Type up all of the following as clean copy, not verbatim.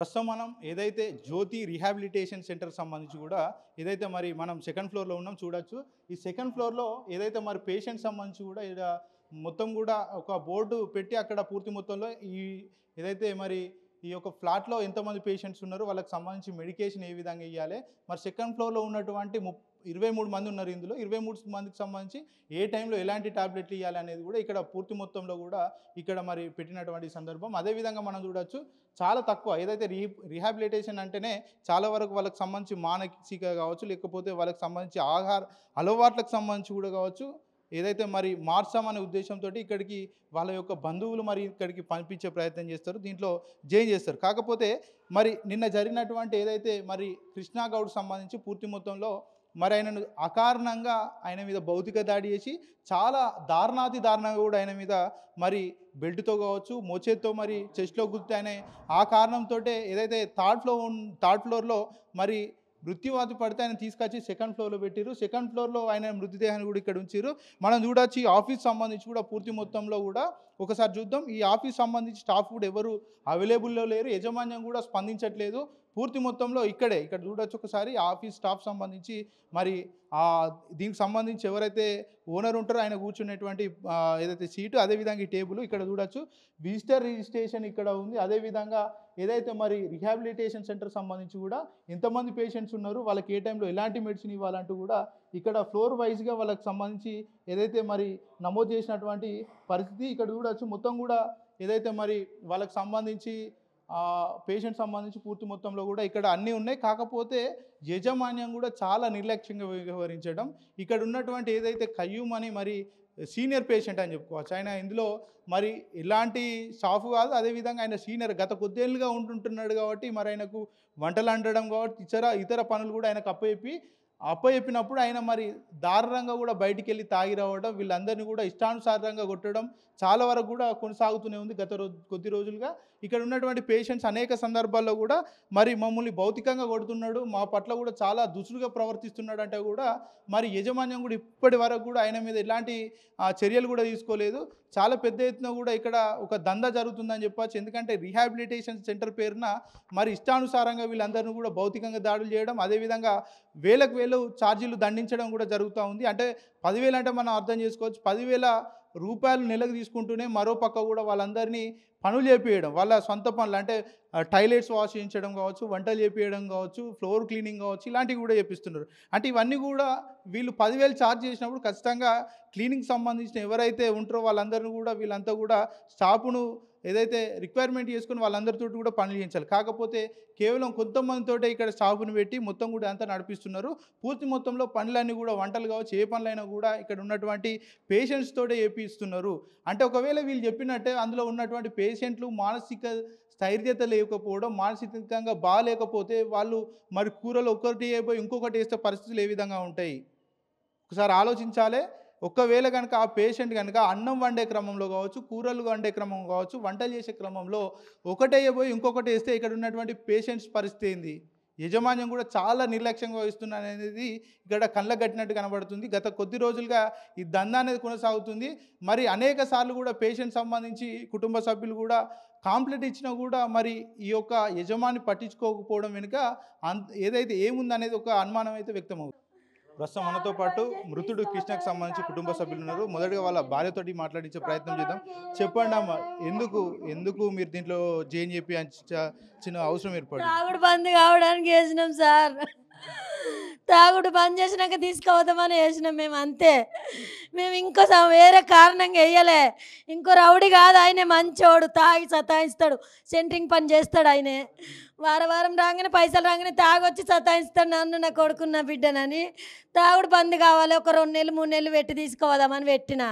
ప్రస్తుతం మనం ఏదైతే జ్యోతి రీహాబిలిటేషన్ సెంటర్ సంబంధించి కూడా ఏదైతే మరి మనం సెకండ్ ఫ్లోర్లో ఉన్నాం చూడొచ్చు. ఈ సెకండ్ ఫ్లోర్లో ఏదైతే మరి పేషెంట్ సంబంధించి కూడా ఈడ మొత్తం కూడా ఒక బోర్డు పెట్టి అక్కడ పూర్తి మొత్తంలో ఈ ఏదైతే మరి ఈ యొక్క ఫ్లాట్లో ఎంతమంది పేషెంట్స్ ఉన్నారో వాళ్ళకి సంబంధించి మెడికేషన్ ఏ విధంగా ఇవ్వాలి, మరి సెకండ్ ఫ్లోర్లో ఉన్నటువంటి 23 మంది ఉన్నారు. ఇందులో 23 మందికి సంబంధించి ఏ టైంలో ఎలాంటి టాబ్లెట్లు ఇవ్వాలి అనేది కూడా ఇక్కడ పూర్తి మొత్తంలో కూడా ఇక్కడ మరి పెట్టినటువంటి సందర్భం. అదేవిధంగా మనం చూడొచ్చు చాలా తక్కువ ఏదైతే రీహాబిలిటేషన్ అంటేనే చాలా వరకు వాళ్ళకి సంబంధించి మానసిక కావచ్చు, లేకపోతే వాళ్ళకి సంబంధించి ఆహార అలవాట్లకు సంబంధించి కూడా కావచ్చు, ఏదైతే మరి మార్చామనే ఉద్దేశంతో ఇక్కడికి వాళ్ళ యొక్క బంధువులు మరి ఇక్కడికి పంపించే ప్రయత్నం చేస్తారు, దీంట్లో జాయిన్ చేస్తారు. కాకపోతే మరి నిన్న జరిగినటువంటి ఏదైతే మరి కృష్ణా గౌడ్ సంబంధించి పూర్తి మొత్తంలో మరి ఆయనను అకారణంగా ఆయన మీద భౌతిక దాడి చేసి చాలా దారుణాతి దారుణంగా కూడా ఆయన మీద మరి బెల్ట్తో కావచ్చు, మోచేత్తో మరి చెస్ట్లో గుర్తు ఆయన ఆ కారణంతో ఏదైతే థర్డ్ ఫ్లోర్లో మరి మృత్యువాతి పడితే ఆయన తీసుకొచ్చి సెకండ్ ఫ్లోర్లో పెట్టిరు. సెకండ్ ఫ్లోర్లో ఆయన మృతదేహాన్ని కూడా ఇక్కడ ఉంచారు. మనం చూడొచ్చు ఈ ఆఫీస్ సంబంధించి కూడా పూర్తి మొత్తంలో కూడా ఒకసారి చూద్దాం. ఈ ఆఫీస్ సంబంధించి స్టాఫ్ కూడా ఎవరు అవైలబుల్లో లేరు, యజమాన్యం కూడా స్పందించట్లేదు. పూర్తి మొత్తంలో ఇక్కడ చూడొచ్చు ఒకసారి ఆఫీస్ స్టాఫ్ సంబంధించి మరి దీనికి సంబంధించి ఎవరైతే ఓనర్ ఉంటారో ఆయన కూర్చున్నటువంటి ఏదైతే సీటు, అదేవిధంగా ఈ టేబుల్ ఇక్కడ చూడొచ్చు. విజిటర్ రిజిస్ట్రేషన్ ఇక్కడ ఉంది. అదేవిధంగా ఏదైతే మరి రీహాబిలిటేషన్ సెంటర్ సంబంధించి కూడా ఎంతమంది పేషెంట్స్ ఉన్నారు, వాళ్ళకి ఏ టైంలో ఎలాంటి మెడిసిన్ ఇవ్వాలంటూ కూడా ఇక్కడ ఫ్లోర్ వైజ్గా వాళ్ళకి సంబంధించి ఏదైతే మరి నమోదు చేసినటువంటి పరిస్థితి ఇక్కడ చూడొచ్చు. మొత్తం కూడా ఏదైతే మరి వాళ్ళకి సంబంధించి పేషెంట్ సంబంధించి పూర్తి మొత్తంలో కూడా ఇక్కడ అన్నీ ఉన్నాయి. కాకపోతే యజమాన్యం కూడా చాలా నిర్లక్ష్యంగా వ్యవహరించడం. ఇక్కడ ఉన్నటువంటి ఏదైతే కయ్యూమ్ అని మరి సీనియర్ పేషెంట్ అని చెప్పుకోవచ్చు, ఆయన ఇందులో మరి ఎలాంటి స్టాఫ్ కాదు. అదేవిధంగా ఆయన సీనియర్ గత కొద్దేళ్ళుగా ఉంటుంటున్నాడు కాబట్టి మరి ఆయనకు వంటలు వండడం కాబట్టి ఇతర పనులు కూడా ఆయనకు అప్పచెప్పినప్పుడు ఆయన మరి దారుణంగా కూడా బయటికి వెళ్ళి తాగి రావడం, వీళ్ళందరినీ కూడా ఇష్టానుసారంగా కొట్టడం చాలా వరకు కూడా కొనసాగుతూనే ఉంది కొద్ది రోజులుగా. ఇక్కడ ఉన్నటువంటి పేషెంట్స్ అనేక సందర్భాల్లో కూడా మరి మమ్మల్ని భౌతికంగా కొడుతున్నాడు, మా పట్ల కూడా చాలా దుస్తులుగా ప్రవర్తిస్తున్నాడు అంటే కూడా మరి యజమాన్యం కూడా ఇప్పటి వరకు కూడా ఆయన మీద ఎలాంటి చర్యలు కూడా తీసుకోలేదు. చాలా పెద్ద ఎత్తున కూడా ఇక్కడ ఒక దందా జరుగుతుందని చెప్పచ్చు. ఎందుకంటే రీహాబిలిటేషన్ సెంటర్ పేరున మరి ఇష్టానుసారంగా వీళ్ళందరినీ కూడా భౌతికంగా దాడులు చేయడం, అదేవిధంగా వేలు ఛార్జీలు దండించడం కూడా జరుగుతూ ఉంది. అంటే 10,000 అంటే మనం అర్థం చేసుకోవచ్చు, 10,000 రూపాయలు నెలకు తీసుకుంటూనే మరో పక్క కూడా వాళ్ళందరినీ పనులు చేపియడం, వాళ్ళ సొంత పనులు అంటే టాయిలెట్స్ వాష్ చేయించడం కావచ్చు, వంటలు చేపియడం కావచ్చు, ఫ్లోర్ క్లీనింగ్ కావచ్చు, ఇలాంటివి కూడా చేపిస్తున్నారు. అంటే ఇవన్నీ కూడా వీళ్ళు 10,000 ఛార్జ్ చేసినప్పుడు ఖచ్చితంగా క్లీనింగ్ సంబంధించిన ఎవరైతే ఉంటారో వాళ్ళందరినీ కూడా వీళ్ళంతా కూడా స్టాఫ్ను ఏదైతే రిక్వైర్మెంట్ చేసుకుని వాళ్ళందరితో కూడా పనులు చేయించాలి. కాకపోతే కేవలం కొంతమందితోటే ఇక్కడ స్టాఫ్ను పెట్టి మొత్తం కూడా అంతా నడిపిస్తున్నారు. పూర్తి మొత్తంలో పనులన్నీ కూడా వంటలు కావచ్చు, ఏ పనులైనా కూడా ఇక్కడ ఉన్నటువంటి పేషెంట్స్ తోటే చేపిస్తున్నారు. అంటే ఒకవేళ వీళ్ళు చెప్పినట్టే అందులో ఉన్నటువంటి పేషెంట్లు మానసిక స్థైర్యత లేకపోవడం, మానసికంగా బాగాలేకపోతే వాళ్ళు మరి కూరలు ఒకటి అయిపోయి ఇంకొకటి వేస్తే పరిస్థితులు ఏ విధంగా ఉంటాయి ఒకసారి ఆలోచించాలి. ఒకవేళ కనుక ఆ పేషెంట్ కనుక అన్నం వండే క్రమంలో కావచ్చు, కూరలు వండే క్రమం కావచ్చు, వంటలు చేసే క్రమంలో ఒకటేయబోయి ఇంకొకటి వేస్తే ఇక్కడ ఉన్నటువంటి పేషెంట్స్ పరిస్థితి ఏంది? యజమాన్యం కూడా చాలా నిర్లక్ష్యంగా వహిస్తున్నారు అనేది ఇక్కడ కళ్ళకు కట్టినట్టు కనబడుతుంది. గత కొద్ది రోజులుగా ఈ దందా అనేది కొనసాగుతుంది. మరి అనేక సార్లు కూడా పేషెంట్ సంబంధించి కుటుంబ సభ్యులు కూడా కాంప్లైంట్ ఇచ్చినా కూడా మరి ఈ యొక్క యజమాని పట్టించుకోకపోవడం వెనుక ఏదైతే ఏముందనేది ఒక అనుమానం అయితే వ్యక్తమవుతుంది. ప్రస్తుతం మనతో పాటు మృతుడు కృష్ణకు సంబంధించి కుటుంబ సభ్యులు ఉన్నారు. మొదటిగా వాళ్ళ భార్యతోటి మాట్లాడించే ప్రయత్నం చేద్దాం. చెప్పండి అమ్మ, ఎందుకు మీరు దీంట్లో జాయిన్ చెప్పి చిన్న అవసరం ఏర్పడింది? తాగుడు బంద్ కావడానికి వేసినాం సార్. తాగుడు బంద్ చేసినాక తీసుకుపోతామని వేసినాం మేము, అంతే. మేము ఇంకో వేరే కారణంగా వేయలే. ఇంకో రౌడీ కాదు ఆయన, మంచోడు, తాగి సతాయిస్తాడు, సెంట్రింగ్ పని చేస్తాడు ఆయనే. వారం రాగానే పైసలు రాగానే తాగొచ్చి సతాయిస్తాడు నన్ను, నా కొడుకున్న నా బిడ్డనని. తాగుడు బంద్ కావాలి, ఒక 2 నెలలు 3 నెలలు పెట్టి తీసుకుపోదామని పెట్టిన.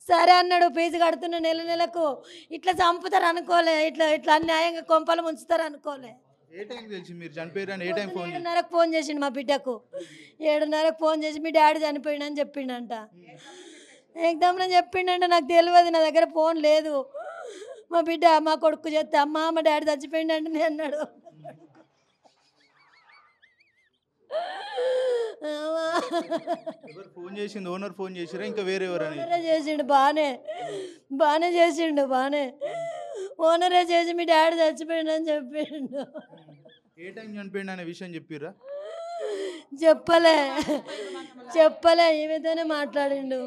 సరే అన్నాడు, ఫీజు కడుతున్న నెలకు. ఇట్లా చంపుతారు అనుకోలే, ఇట్లా అన్యాయంగా కొంపలు ముంచుతారు అనుకోలే. ఏ టైం తెలిసి మీరు చనిపోయారని? ఏ టైం ఫోన్? 7:30కు ఫోన్ చేసిండు మా బిడ్డకు. 7:30కు ఫోన్ చేసి మీ డాడీ చనిపోయిండని చెప్పిండంట. ఎగ్దామని చెప్పిండంట, నాకు తెలియదు, నా దగ్గర ఫోన్ లేదు. మా బిడ్డ మా కొడుకు చెప్తే అమ్మ మా డాడీ చచ్చిపోయిండంటే అన్నాడు. ఎవరు ఫోన్ చేసింది? ఓనర్ ఫోన్ చేసిరా ఇంకా వేరే ఎవరని? ఓనరే చేసిండు, బాగానే చేసిండు, బాగానే ఓనరే చేసి మీ డాడీ చచ్చిపోయిండు అని చెప్పిండు. ఏ టైం చనిపోయిండు అనే విషయం చెప్పిర్రా? చెప్పలే ఈమెతోనే మాట్లాడిండు.